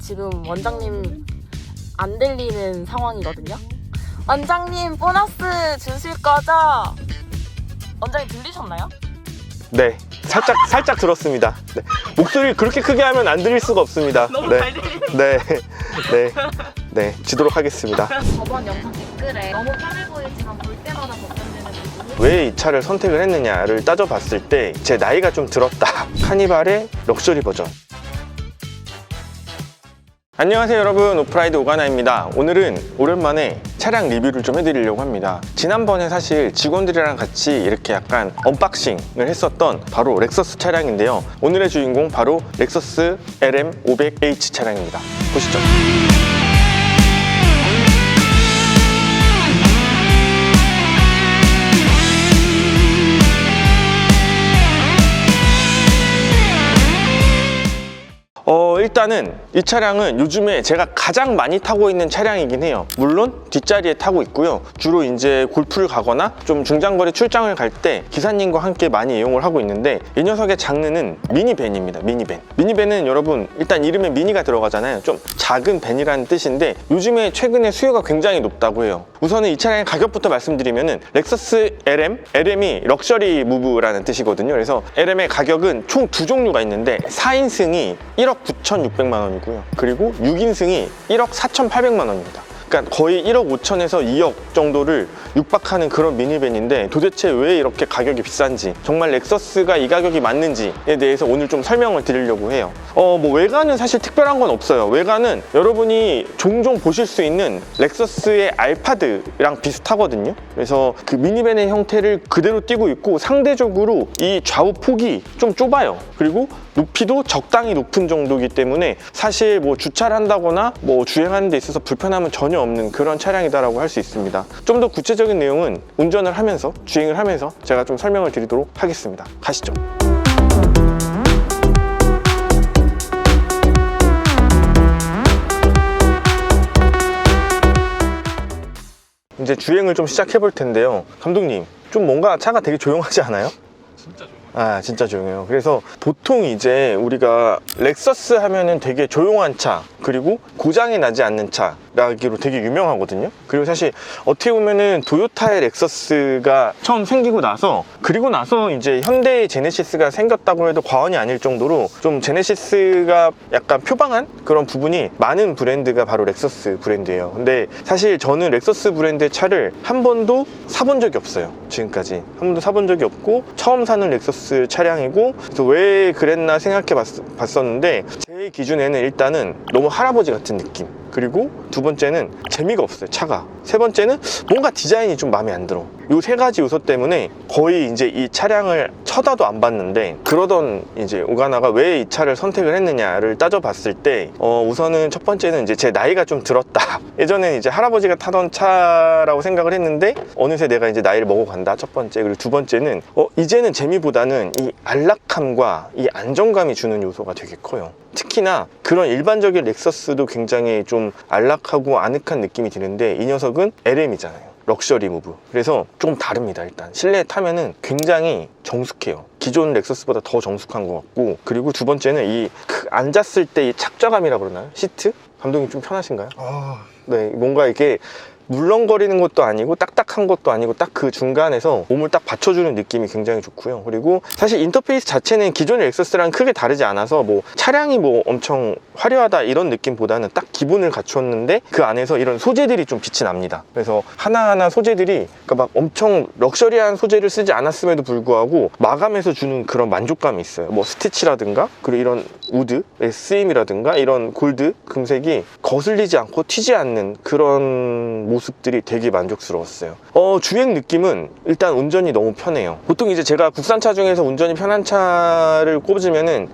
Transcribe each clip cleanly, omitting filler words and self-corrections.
지금 원장님 안 들리는 상황이거든요. 원장님 보너스 주실 거죠? 원장님 들리셨나요? 네, 살짝 들었습니다. 네. 목소리를 그렇게 크게 하면 안 들릴 수가 없습니다. 너무 네. 잘 들리네요. 네, 지도록 하겠습니다. 저번 영상 댓글에 너무 편해 보이지만 볼 때마다 걱정되는 부분이 왜 이 차를 선택을 했느냐를 따져봤을 때 제 나이가 좀 들었다. 카니발의 럭셔리 버전. 안녕하세요 여러분, 오프라이드 오가나입니다. 오늘은 오랜만에 차량 리뷰를 좀 해드리려고 합니다. 지난번에 사실 직원들이랑 같이 이렇게 약간 언박싱을 했었던 바로 렉서스 차량인데요. 오늘의 주인공 바로 렉서스 LM500H 차량입니다. 보시죠. 일단은 이 차량은 요즘에 제가 가장 많이 타고 있는 차량이긴 해요. 물론 뒷자리에 타고 있고요. 주로 이제 골프를 가거나 좀 중장거리 출장을 갈 때 기사님과 함께 많이 이용을 하고 있는데, 이 녀석의 장르는 미니밴입니다. 미니밴은 여러분 일단 이름에 미니가 들어가잖아요. 좀 작은 밴이라는 뜻인데 요즘에 최근에 수요가 굉장히 높다고 해요. 우선은 이 차량의 가격부터 말씀드리면은 렉서스 LM이 럭셔리 무브라는 뜻이거든요. 그래서 LM의 가격은 총 두 종류가 있는데 4인승이 1억 9,600만 원이고요. 그리고 6인승이 1억 4,800만 원입니다. 그러니까 거의 1억 5천에서 2억 정도를 육박하는 그런 미니밴인데, 도대체 왜 이렇게 가격이 비싼지, 정말 렉서스가 이 가격이 맞는지에 대해서 오늘 좀 설명을 드리려고 해요. 뭐 외관은 사실 특별한 건 없어요. 외관은 여러분이 종종 보실 수 있는 렉서스의 알파드랑 비슷하거든요. 그래서 그 미니밴의 형태를 그대로 띄고 있고, 상대적으로 이 좌우 폭이 좀 좁아요. 그리고 높이도 적당히 높은 정도이기 때문에 사실 뭐 주차를 한다거나 뭐 주행하는 데 있어서 불편함은 전혀 없는 그런 차량이다라고 할 수 있습니다. 좀 더 구체적인 내용은 운전을 하면서, 주행을 하면서 제가 좀 설명을 드리도록 하겠습니다. 가시죠. 이제 주행을 좀 시작해 볼 텐데요. 감독님, 좀 뭔가 차가 되게 조용하지 않아요? 진짜 좋아요. 진짜 조용해요. 그래서 보통 이제 우리가 렉서스 하면은 되게 조용한 차, 그리고 고장이 나지 않는 차라기로 되게 유명하거든요. 그리고 사실 어떻게 보면은 도요타의 렉서스가 처음 생기고 나서, 그리고 나서 이제 현대의 제네시스가 생겼다고 해도 과언이 아닐 정도로 좀 제네시스가 약간 표방한 그런 부분이 많은 브랜드가 바로 렉서스 브랜드예요. 근데 사실 저는 렉서스 브랜드의 차를 한 번도 사본 적이 없어요. 지금까지 한 번도 사본 적이 없고 처음 사는 렉서스 차량이고, 그래서 왜 그랬나 생각해 봤었는데, 제 기준에는 일단은 너무 할아버지 같은 느낌, 그리고 두 번째는 재미가 없어요, 차가. 세 번째는 뭔가 디자인이 좀 마음에 안 들어. 요 세 가지 요소 때문에 거의 이제 이 차량을 쳐다도 안 봤는데, 그러던 이제 오가나가 왜 이 차를 선택을 했느냐를 따져봤을 때, 우선은 첫 번째는 이제 제 나이가 좀 들었다. 예전엔 이제 할아버지가 타던 차라고 생각을 했는데 어느새 내가 이제 나이를 먹어간다, 첫 번째. 그리고 두 번째는 이제는 재미보다는 이 안락함과 이 안정감이 주는 요소가 되게 커요. 특히나 그런 일반적인 렉서스도 굉장히 좀 안락하고 아늑한 느낌이 드는데, 이 녀석은 LM이잖아요. 럭셔리 무브. 그래서 좀 다릅니다. 일단 실내에 타면은 굉장히 정숙해요. 기존 렉서스보다 더 정숙한 것 같고, 그리고 두 번째는 이 앉았을 때 이 착좌감이라 그러나요? 시트? 감독님 좀 편하신가요? 네, 뭔가 이게 물렁거리는 것도 아니고 딱딱한 것도 아니고 딱 그 중간에서 몸을 딱 받쳐주는 느낌이 굉장히 좋고요. 그리고 사실 인터페이스 자체는 기존의 렉서스랑 크게 다르지 않아서 뭐 차량이 뭐 엄청 화려하다 이런 느낌보다는 딱 기본을 갖췄는데, 그 안에서 이런 소재들이 좀 빛이 납니다. 그래서 하나하나 소재들이, 그러니까 막 엄청 럭셔리한 소재를 쓰지 않았음에도 불구하고 마감해서 주는 그런 만족감이 있어요. 뭐 스티치라든가, 그리고 이런 우드, 쓰임이라든가 이런 골드, 금색이 거슬리지 않고 튀지 않는 그런 모습들이 되게 만족스러웠어요. 주행 느낌은 일단 운전이 너무 편해요. 보통 이제 제가 국산차 중에서 운전이 편한 차를 꼽으면은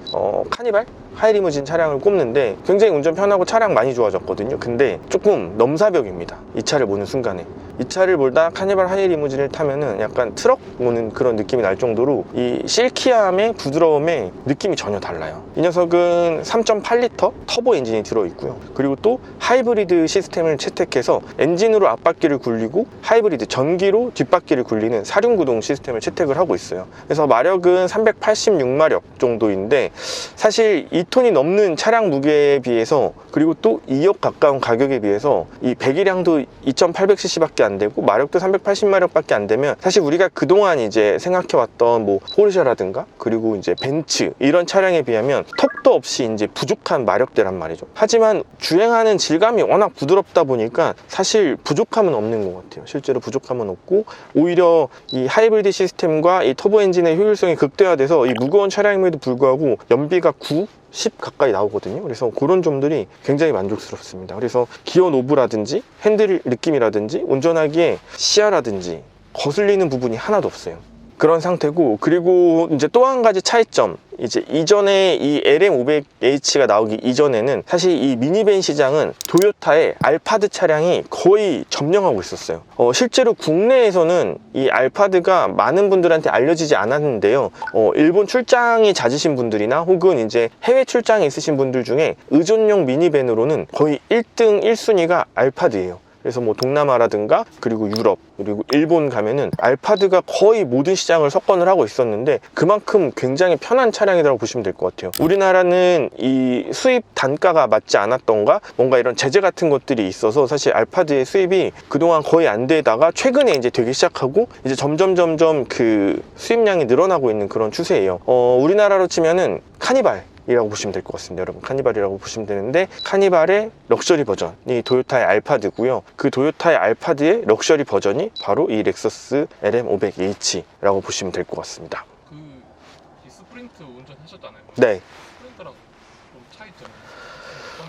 카니발? 하이리무진 차량을 꼽는데, 굉장히 운전 편하고 차량 많이 좋아졌거든요. 근데 조금 넘사벽입니다. 이 차를 보는 순간에. 이 차를 몰다 카니발 하이리무진을 타면은 약간 트럭 오는 그런 느낌이 날 정도로 이 실키함의 부드러움의 느낌이 전혀 달라요. 이 녀석은 3.8리터 터보 엔진이 들어있고요. 그리고 또 하이브리드 시스템을 채택해서 엔진으로 앞바퀴를 굴리고 하이브리드 전기로 뒷바퀴를 굴리는 사륜구동 시스템을 채택을 하고 있어요. 그래서 마력은 386마력 정도인데, 사실 2톤이 넘는 차량 무게에 비해서 그리고 또 2억 가까운 가격에 비해서 이 배기량도 2800cc밖에 안 되고 마력도 380마력밖에 안 되면 사실 우리가 그동안 이제 생각해왔던 뭐 포르쉐라든가 그리고 이제 벤츠 이런 차량에 비하면 턱도 없이 이제 부족한 마력대란 말이죠. 하지만 주행하는 질감이 워낙 부드럽다 보니까 사실 부족함은 없는 것 같아요. 실제로 부족함은 없고 오히려 이 하이브리드 시스템과 이 터보 엔진의 효율성이 극대화돼서 이 무거운 차량임에도 불구하고 연비가 9, 10 가까이 나오거든요. 그래서 그런 점들이 굉장히 만족스럽습니다. 그래서 기어 노브라든지 핸들 느낌이라든지 운전하기에 시야라든지 거슬리는 부분이 하나도 없어요. 그런 상태고, 그리고 이제 또 한 가지 차이점, 이제 이전에 이 LM500H가 나오기 이전에는 사실 이 미니밴 시장은 도요타의 알파드 차량이 거의 점령하고 있었어요. 실제로 국내에서는 이 알파드가 많은 분들한테 알려지지 않았는데요. 일본 출장이 잦으신 분들이나 혹은 이제 해외 출장에 있으신 분들 중에 의존용 미니밴으로는 거의 1등 1순위가 알파드예요. 그래서 뭐 동남아라든가 그리고 유럽 그리고 일본 가면은 알파드가 거의 모든 시장을 석권을 하고 있었는데 그만큼 굉장히 편한 차량이라고 보시면 될 것 같아요. 우리나라는 이 수입 단가가 맞지 않았던가 뭔가 이런 제재 같은 것들이 있어서 사실 알파드의 수입이 그동안 거의 안 되다가 최근에 이제 되기 시작하고 이제 점점 그 수입량이 늘어나고 있는 그런 추세예요. 우리나라로 치면은 카니발 이라고 보시면 될 것 같습니다. 여러분, 카니발이라고 보시면 되는데 카니발의 럭셔리 버전이 도요타의 알파드고요. 그 도요타의 알파드의 럭셔리 버전이 바로 이 렉서스 LM500H라고 보시면 될 것 같습니다. 이 스프린트 운전하셨잖아요. 네. 스프린트랑 좀 차이점이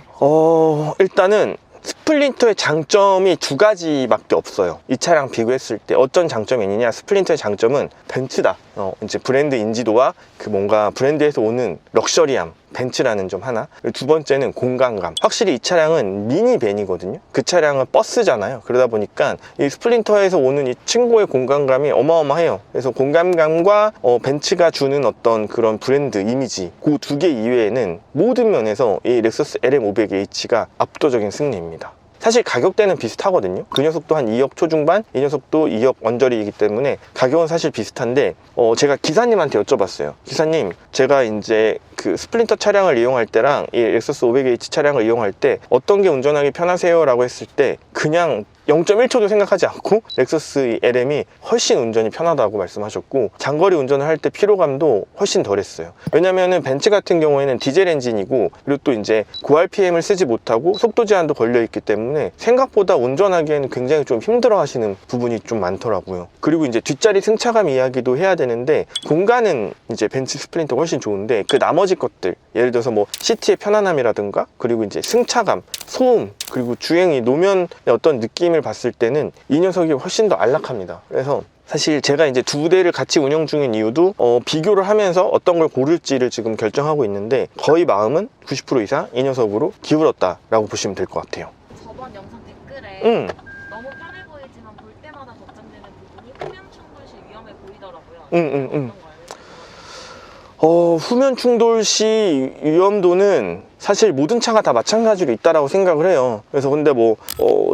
어떤 게 있어요? 일단은 스플린터의 장점이 두 가지밖에 없어요. 이 차량 비교했을 때 어떤 장점이 있느냐, 스플린터의 장점은 벤츠다. 이제 브랜드 인지도와 그 뭔가 브랜드에서 오는 럭셔리함, 벤츠라는 점 하나. 두 번째는 공간감. 확실히 이 차량은 미니밴이거든요. 그 차량은 버스잖아요. 그러다 보니까 이 스플린터에서 오는 이 층고의 공간감이 어마어마해요. 그래서 공간감과 벤츠가 주는 어떤 그런 브랜드 이미지, 그 두 개 이외에는 모든 면에서 이 렉서스 LM500H가 압도적인 승리입니다. 사실 가격대는 비슷하거든요. 그 녀석도 한 2억 초중반, 이 녀석도 2억 언저리이기 때문에 가격은 사실 비슷한데 제가 기사님한테 여쭤봤어요. 기사님, 제가 이제 그 스플린터 차량을 이용할 때랑 이 렉서스 500H 차량을 이용할 때 어떤 게 운전하기 편하세요? 라고 했을 때 그냥 0.1초도 생각하지 않고 렉서스 LM이 훨씬 운전이 편하다고 말씀하셨고, 장거리 운전을 할 때 피로감도 훨씬 덜했어요. 왜냐면은 벤츠 같은 경우에는 디젤 엔진이고 그리고 또 이제 고RPM을 쓰지 못하고 속도 제한도 걸려 있기 때문에 생각보다 운전하기에는 굉장히 좀 힘들어 하시는 부분이 좀 많더라고요. 그리고 이제 뒷자리 승차감 이야기도 해야 되는데 공간은 이제 벤츠 스플린터가 훨씬 좋은데 그 나머지 것들, 예를 들어서 뭐 시트의 편안함이라든가 그리고 이제 승차감, 소음, 그리고 주행이 노면의 어떤 느낌을 봤을 때는 이 녀석이 훨씬 더 안락합니다. 그래서 사실 제가 이제 두 대를 같이 운영 중인 이유도 비교를 하면서 어떤 걸 고를지를 지금 결정하고 있는데 거의 마음은 90% 이상 이 녀석으로 기울었다라고 보시면 될 것 같아요. 저번 영상 댓글에 너무 편해 보이지만 볼 때마다 걱정되는 부분이 후면 충돌 시 위험해 보이더라고요. 어떤가요? 후면 충돌 시 위험도는 사실 모든 차가 다 마찬가지로 있다라고 생각을 해요. 그래서 근데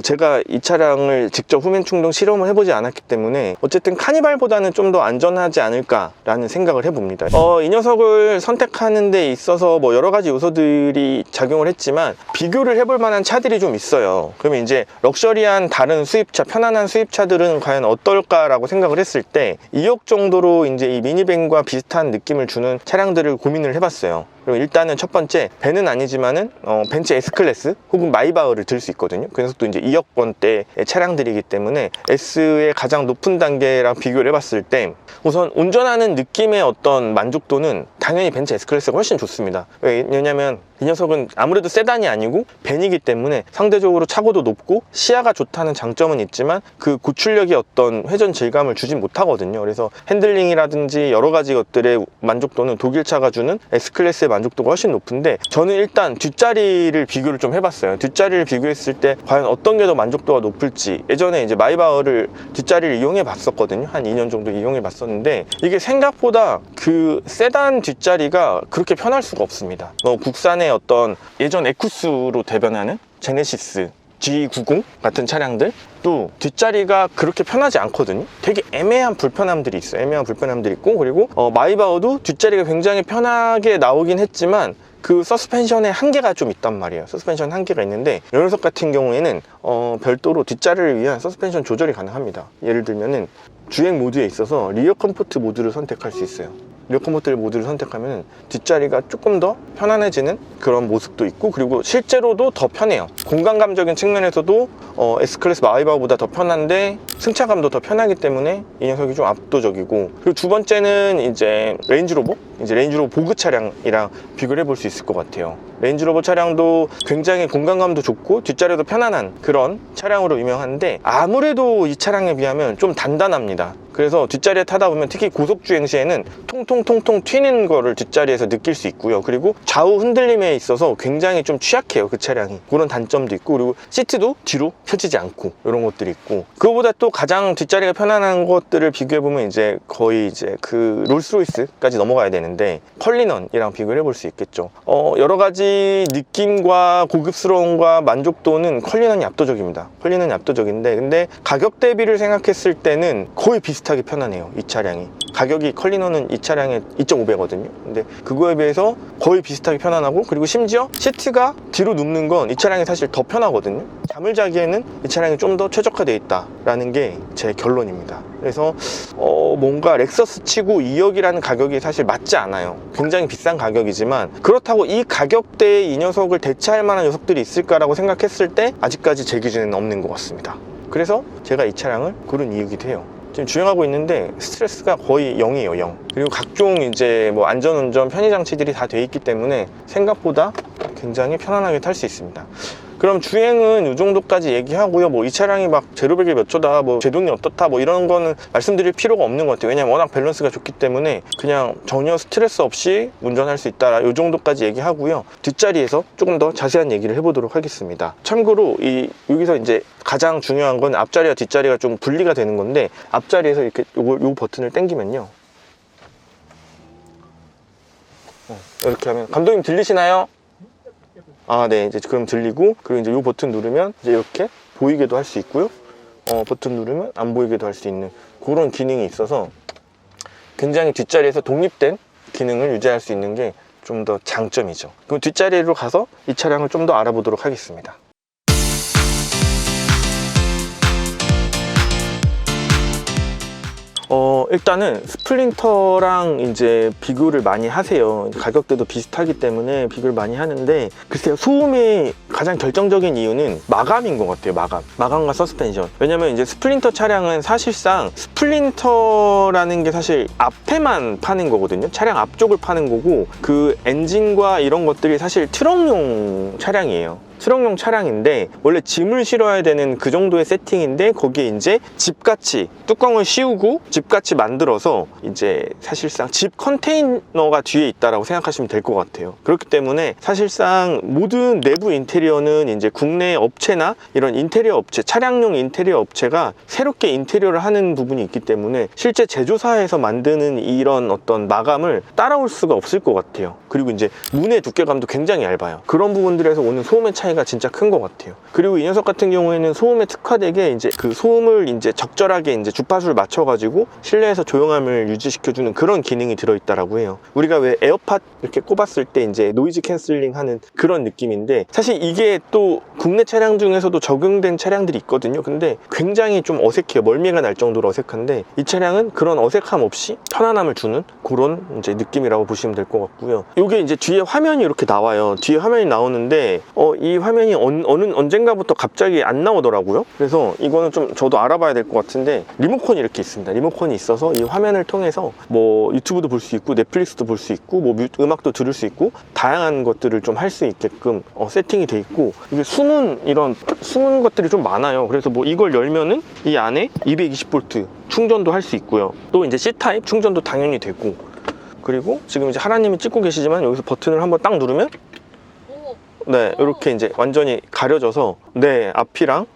제가 이 차량을 직접 후면 충돌 실험을 해보지 않았기 때문에 어쨌든 카니발보다는 좀 더 안전하지 않을까라는 생각을 해봅니다. 이 녀석을 선택하는 데 있어서 뭐 여러 가지 요소들이 작용을 했지만 비교를 해볼 만한 차들이 좀 있어요. 그러면 이제 럭셔리한 다른 수입차, 편안한 수입차들은 과연 어떨까라고 생각을 했을 때 2억 정도로 이제 이 미니밴과 비슷한 느낌을 주는 차량들을 고민을 해봤어요. 그럼 일단은 첫 번째, 밴은 아니지만은 벤츠 S클래스 혹은 마이바흐를 들 수 있거든요. 그래서 또 이제 2억원대의 차량들이기 때문에 S의 가장 높은 단계랑 비교를 해봤을 때 우선 운전하는 느낌의 어떤 만족도는 당연히 벤츠 S클래스가 훨씬 좋습니다. 왜냐면 이 녀석은 아무래도 세단이 아니고 밴이기 때문에 상대적으로 차고도 높고 시야가 좋다는 장점은 있지만 그 고출력의 어떤 회전 질감을 주진 못하거든요. 그래서 핸들링이라든지 여러 가지 것들의 만족도는 독일차가 주는 S클래스의 만족도가 훨씬 높은데 저는 일단 뒷자리를 비교를 좀 해봤어요. 뒷자리를 비교했을 때 과연 어떤 게 더 만족도가 높을지. 예전에 이제 마이바흐를 뒷자리를 이용해 봤었거든요. 한 2년 정도 이용해 봤었는데 이게 생각보다 그 세단 뒷자리가 그렇게 편할 수가 없습니다. 국산의 어떤 예전 에쿠스로 대변하는 제네시스 G90 같은 차량들 또 뒷자리가 그렇게 편하지 않거든요. 되게 애매한 불편함들이 있어요. 애매한 불편함들이 있고, 그리고 마이바흐도 뒷자리가 굉장히 편하게 나오긴 했지만 그 서스펜션의 한계가 좀 있단 말이에요. 서스펜션 한계가 있는데 이 녀석 같은 경우에는 별도로 뒷자리를 위한 서스펜션 조절이 가능합니다. 예를 들면은 주행 모드에 있어서 리어 컴포트 모드를 선택할 수 있어요. 리어 컴포트 모드를 선택하면 뒷자리가 조금 더 편안해지는 그런 모습도 있고, 그리고 실제로도 더 편해요. 공간감적인 측면에서도 S클래스 마이바흐보다 더 편한데 승차감도 더 편하기 때문에 이 녀석이 좀 압도적이고, 그리고 두 번째는 이제 레인지로버 보그 차량이랑 비교를 해볼 수 있을 것 같아요. 레인지로버 차량도 굉장히 공간감도 좋고 뒷자리도 편안한 그런 차량으로 유명한데, 아무래도 이 차량에 비하면 좀 단단합니다. 그래서 뒷자리에 타다 보면 특히 고속주행 시에는 통통 튀는 거를 뒷자리에서 느낄 수 있고요. 그리고 좌우 흔들림에 있어서 굉장히 좀 취약해요, 그 차량이. 그런 단점도 있고, 그리고 시트도 뒤로 펴지지 않고 이런 것들이 있고, 그거보다 또 가장 뒷자리가 편안한 것들을 비교해보면 이제 거의 이제 그 롤스로이스까지 넘어가야 되는데 컬리넌이랑 비교를 해볼 수 있겠죠. 여러 가지 느낌과 고급스러움과 만족도는 컬리넌이 압도적입니다. 컬리넌이 압도적인데, 근데 가격 대비를 생각했을 때는 거의 비슷하게 편하네요, 이 차량이. 가격이 컬리넌은 이 차량의 2.5배거든요. 근데 그거에 비해서 거의 비슷하게 편안하고, 그리고 심지어 시트가 뒤로 눕는 건 이 차량이 사실 더 편하거든요. 잠을 자기에는 이 차량이 좀 더 최적화되어 있다라는 게 제 결론입니다. 그래서 뭔가 렉서스 치고 2억이라는 가격이 사실 맞지 않아요. 굉장히 비싼 가격이지만, 그렇다고 이 가격대에 이 녀석을 대체할 만한 녀석들이 있을까라고 생각했을 때 아직까지 제 기준에는 없는 것 같습니다. 그래서 제가 이 차량을 고른 이유기도 해요. 지금 주행하고 있는데 스트레스가 거의 0이에요, 0. 그리고 각종 이제 뭐 안전운전 편의장치들이 다 돼 있기 때문에 생각보다 굉장히 편안하게 탈 수 있습니다. 그럼 주행은 이 정도까지 얘기하고요. 뭐 이 차량이 막 제로백이 몇 초다, 뭐 제동이 어떻다, 뭐 이런 거는 말씀드릴 필요가 없는 것 같아요. 왜냐면 워낙 밸런스가 좋기 때문에 그냥 전혀 스트레스 없이 운전할 수 있다, 이 정도까지 얘기하고요. 뒷자리에서 조금 더 자세한 얘기를 해보도록 하겠습니다. 참고로 여기서 이제 가장 중요한 건 앞자리와 뒷자리가 좀 분리가 되는 건데, 앞자리에서 이렇게 요 버튼을 당기면요, 이렇게 하면, 감독님 들리시나요? 아, 네. 이제 그럼 들리고, 그리고 이제 이 버튼 누르면 이제 이렇게 보이게도 할 수 있고요. 버튼 누르면 안 보이게도 할 수 있는 그런 기능이 있어서 굉장히 뒷자리에서 독립된 기능을 유지할 수 있는 게 좀 더 장점이죠. 그럼 뒷자리로 가서 이 차량을 좀 더 알아보도록 하겠습니다. 일단은 스플린터랑 이제 비교를 많이 하세요. 가격대도 비슷하기 때문에 비교를 많이 하는데, 글쎄요, 소음의 가장 결정적인 이유는 마감인 것 같아요. 마감과 서스펜션. 왜냐면 이제 스플린터 차량은 사실상 스플린터라는 게 사실 앞에만 파는 거거든요. 차량 앞쪽을 파는 거고, 그 엔진과 이런 것들이 사실 트럭용 차량이에요. 트럭용 차량인데 원래 짐을 실어야 되는 그 정도의 세팅인데, 거기에 이제 집같이 뚜껑을 씌우고 집같이 만들어서 이제 사실상 집 컨테이너가 뒤에 있다라고 생각하시면 될 것 같아요. 그렇기 때문에 사실상 모든 내부 인테리어는 이제 국내 업체나 이런 인테리어 업체, 차량용 인테리어 업체가 새롭게 인테리어를 하는 부분이 있기 때문에 실제 제조사에서 만드는 이런 어떤 마감을 따라올 수가 없을 것 같아요. 그리고 이제 문의 두께감도 굉장히 얇아요. 그런 부분들에서 오는 소음의 차이가 진짜 큰 것 같아요. 그리고 이 녀석 같은 경우에는 소음에 특화되게 이제 그 소음을 이제 적절하게 이제 주파수를 맞춰가지고 실내에서 조용함을 유지시켜주는 그런 기능이 들어있다라고 해요. 우리가 왜 에어팟 이렇게 꼽았을 때 이제 노이즈 캔슬링 하는 그런 느낌인데, 사실 이게 또 국내 차량 중에서도 적용된 차량들이 있거든요. 근데 굉장히 좀 어색해요. 멀미가 날 정도로 어색한데, 이 차량은 그런 어색함 없이 편안함을 주는 그런 이제 느낌이라고 보시면 될 것 같고요. 이게 이제 뒤에 화면이 이렇게 나와요. 뒤에 화면이 나오는데 이 화면이 언젠가부터 갑자기 안 나오더라고요. 그래서 이거는 좀 저도 알아봐야 될 것 같은데, 리모컨이 이렇게 있습니다. 리모컨이 있어서 이 화면을 통해서 뭐 유튜브도 볼 수 있고 넷플릭스도 볼 수 있고 뭐 음악도 들을 수 있고 다양한 것들을 좀 할 수 있게끔 세팅이 돼 있고, 이게 이런 숨은 것들이 좀 많아요. 그래서 뭐 이걸 열면은 이 안에 220V 충전도 할 수 있고요. 또 이제 C타입 충전도 당연히 되고, 그리고 지금 이제 하나님이 찍고 계시지만 여기서 버튼을 한번 딱 누르면 네, 이렇게 이제 완전히 가려져서, 네, 앞이랑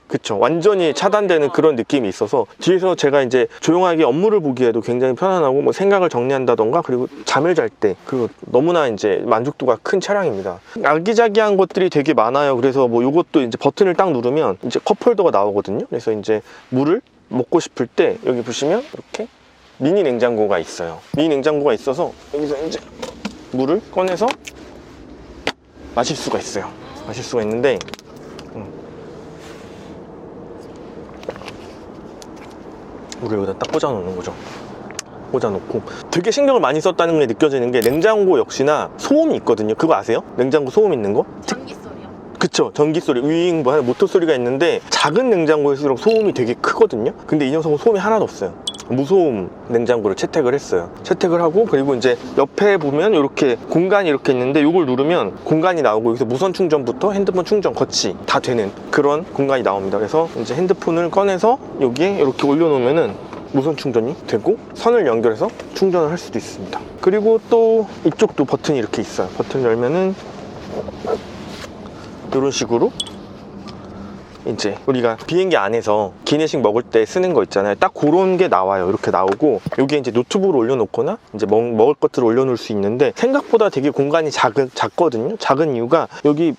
그쵸, 완전히 차단되는 그런 느낌이 있어서 뒤에서 제가 이제 조용하게 업무를 보기에도 굉장히 편안하고, 뭐 생각을 정리한다던가, 그리고 잠을 잘 때, 그리고 너무나 이제 만족도가 큰 차량입니다. 아기자기한 것들이 되게 많아요. 그래서 뭐 요것도 이제 버튼을 딱 누르면 이제 컵홀더가 나오거든요. 그래서 이제 물을 먹고 싶을 때 여기 보시면 이렇게 미니 냉장고가 있어요. 미니 냉장고가 있어서 여기서 이제 물을 꺼내서 마실 수가 있어요. 마실 수가 있는데 물을 여기다 딱 꽂아 놓는 거죠. 꽂아 놓고 되게 신경을 많이 썼다는 게 느껴지는 게 냉장고 역시나 소음이 있거든요. 그거 아세요? 냉장고 소음 있는 거? 전기 소리요. 그쵸, 전기 소리, 위잉 뭐 하는 모터 소리가 있는데 작은 냉장고일수록 소음이 되게 크거든요. 근데 이 녀석은 소음이 하나도 없어요. 무소음 냉장고를 채택을 했어요. 채택을 하고, 그리고 이제 옆에 보면 이렇게 공간이 이렇게 있는데 이걸 누르면 공간이 나오고, 여기서 무선 충전부터 핸드폰 충전 거치 다 되는 그런 공간이 나옵니다. 그래서 이제 핸드폰을 꺼내서 여기에 이렇게 올려놓으면은 무선 충전이 되고 선을 연결해서 충전을 할 수도 있습니다. 그리고 또 이쪽도 버튼이 이렇게 있어요. 버튼 열면은 이런 식으로 이제 우리가 비행기 안에서 기내식 먹을 때 쓰는 거 있잖아요. 딱 그런 게 나와요. 이렇게 나오고, 여기에 이제 노트북을 올려놓거나 이제 먹을 것들을 올려놓을 수 있는데, 생각보다 되게 공간이 작거든요. 작은 이유가 여기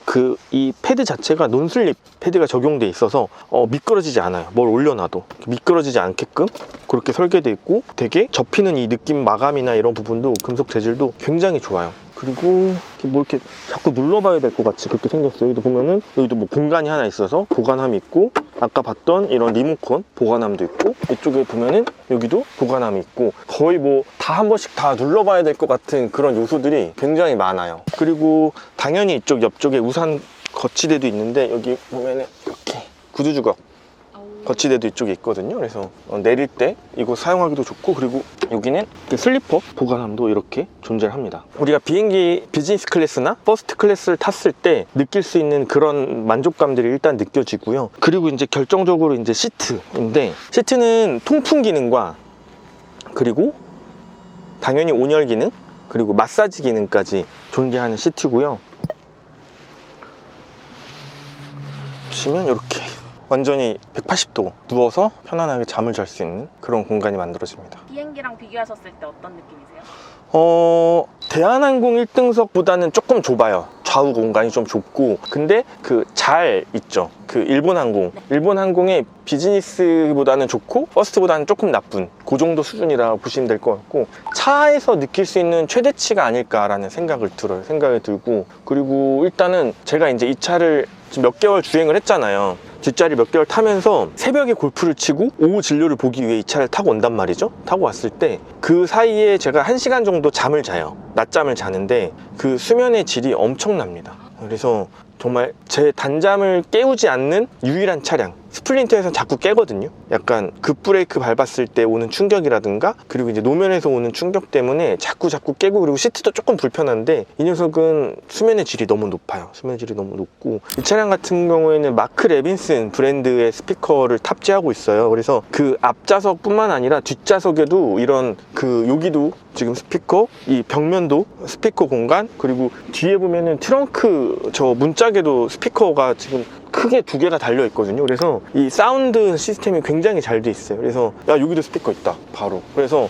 이 패드 자체가 논슬립 패드가 적용돼 있어서 미끄러지지 않아요. 뭘 올려놔도 미끄러지지 않게끔 그렇게 설계돼 있고, 되게 접히는 이 느낌 마감이나 이런 부분도 금속 재질도 굉장히 좋아요. 그리고 이렇게 자꾸 눌러봐야 될 것 같이 그렇게 생겼어요. 여기도 보면은 여기도 뭐 공간이 하나 있어서 보관함이 있고, 아까 봤던 이런 리모컨 보관함도 있고, 이쪽에 보면은 여기도 보관함이 있고, 거의 뭐 다 한 번씩 다 눌러봐야 될 것 같은 그런 요소들이 굉장히 많아요. 그리고 당연히 이쪽 옆쪽에 우산 거치대도 있는데, 여기 보면은 이렇게 구두주걱 거치대도 이쪽에 있거든요. 그래서 내릴 때 이거 사용하기도 좋고, 그리고 여기는 슬리퍼 보관함도 이렇게 존재를 합니다. 우리가 비행기 비즈니스 클래스나 퍼스트 클래스를 탔을 때 느낄 수 있는 그런 만족감들이 일단 느껴지고요. 그리고 이제 결정적으로 이제 시트인데, 시트는 통풍 기능과 그리고 당연히 온열 기능, 그리고 마사지 기능까지 존재하는 시트고요. 보시면 이렇게 완전히 180도 누워서 편안하게 잠을 잘 수 있는 그런 공간이 만들어집니다. 비행기랑 비교하셨을 때 어떤 느낌이세요? 대한항공 1등석보다는 조금 좁아요. 좌우 공간이 좀 좁고, 근데 잘 있죠. 일본 항공의 비즈니스보다는 좋고 퍼스트보다는 조금 나쁜 그 정도 수준이라고 보시면 될 것 같고, 차에서 느낄 수 있는 최대치가 아닐까라는 생각이 들고, 그리고 일단은 제가 이제 이 차를 지금 몇 개월 주행을 했잖아요. 뒷자리 몇 개월 타면서 새벽에 골프를 치고 오후 진료를 보기 위해 이 차를 타고 온단 말이죠. 타고 왔을 때 그 사이에 제가 1시간 정도 잠을 자요. 낮잠을 자는데 그 수면의 질이 엄청납니다. 그래서 정말 제 단잠을 깨우지 않는 유일한 차량. 스플린터에서 자꾸 깨거든요. 약간 급브레이크 밟았을 때 오는 충격이라든가, 그리고 이제 노면에서 오는 충격 때문에 자꾸 깨고, 그리고 시트도 조금 불편한데, 이 녀석은 수면의 질이 너무 높아요. 수면의 질이 너무 높고, 이 차량 같은 경우에는 마크 레빈슨 브랜드의 스피커를 탑재하고 있어요. 그래서 그 앞좌석뿐만 아니라 뒷좌석에도 이런 여기도 지금 스피커, 이 벽면도 스피커 공간, 그리고 뒤에 보면은 트렁크 저 문짝에도 스피커가 지금 크게 2개가 달려 있거든요. 그래서 이 사운드 시스템이 굉장히 잘 돼 있어요. 그래서 여기도 스피커 있다 바로. 그래서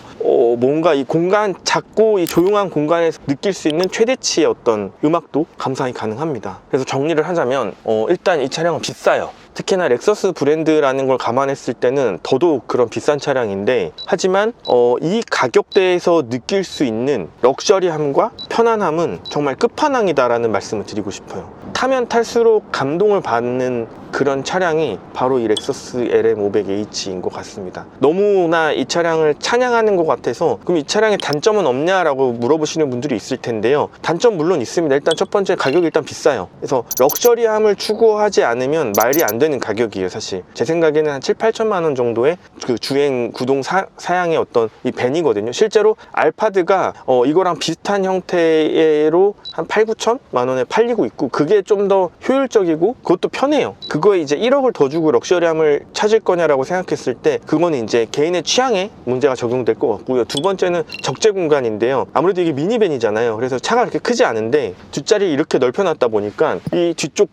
뭔가 이 공간, 작고 이 조용한 공간에서 느낄 수 있는 최대치의 어떤 음악도 감상이 가능합니다. 그래서 정리를 하자면 일단 이 차량은 비싸요. 특히나 렉서스 브랜드라는 걸 감안했을 때는 더더욱 그런 비싼 차량인데, 하지만 이 가격대에서 느낄 수 있는 럭셔리함과 편안함은 정말 끝판왕이다라는 말씀을 드리고 싶어요. 타면 탈수록 감동을 받는 그런 차량이 바로 이 렉서스 LM500H인 것 같습니다. 너무나 이 차량을 찬양하는 것 같아서, 그럼 이 차량의 단점은 없냐라고 물어보시는 분들이 있을 텐데요. 단점 물론 있습니다. 일단 첫 번째, 가격이 일단 비싸요. 그래서 럭셔리함을 추구하지 않으면 말이 안 되는 가격이에요. 사실 제 생각에는 한 7-8천만 원 정도의 그 주행 구동 사양의 어떤 이 밴이거든요. 실제로 알파드가 이거랑 비슷한 형태로 한 8-9천만 원에 팔리고 있고, 그게 좀 더 효율적이고 그것도 편해요. 그거에 이제 1억을 더 주고 럭셔리함을 찾을 거냐라고 생각했을 때, 그거는 이제 개인의 취향에 문제가 적용될 것 같고요. 두 번째는 적재 공간인데요. 아무래도 이게 미니밴이잖아요. 그래서 차가 그렇게 크지 않은데 뒷자리를 이렇게 넓혀놨다 보니까 이 뒤쪽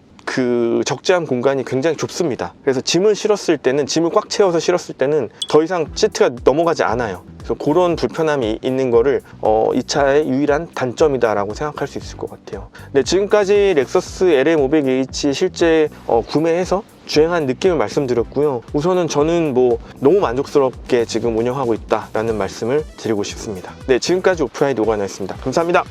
적재함 공간이 굉장히 좁습니다. 그래서 짐을 꽉 채워서 실었을 때는 더 이상 시트가 넘어가지 않아요. 그래서 그런 불편함이 있는 거를 이 차의 유일한 단점이다라고 생각할 수 있을 것 같아요. 네, 지금까지 렉서스 LM500H 실제 구매해서 주행한 느낌을 말씀드렸고요. 우선은 저는 너무 만족스럽게 지금 운영하고 있다라는 말씀을 드리고 싶습니다. 네, 지금까지 오프라이드 오가나였습니다. 감사합니다.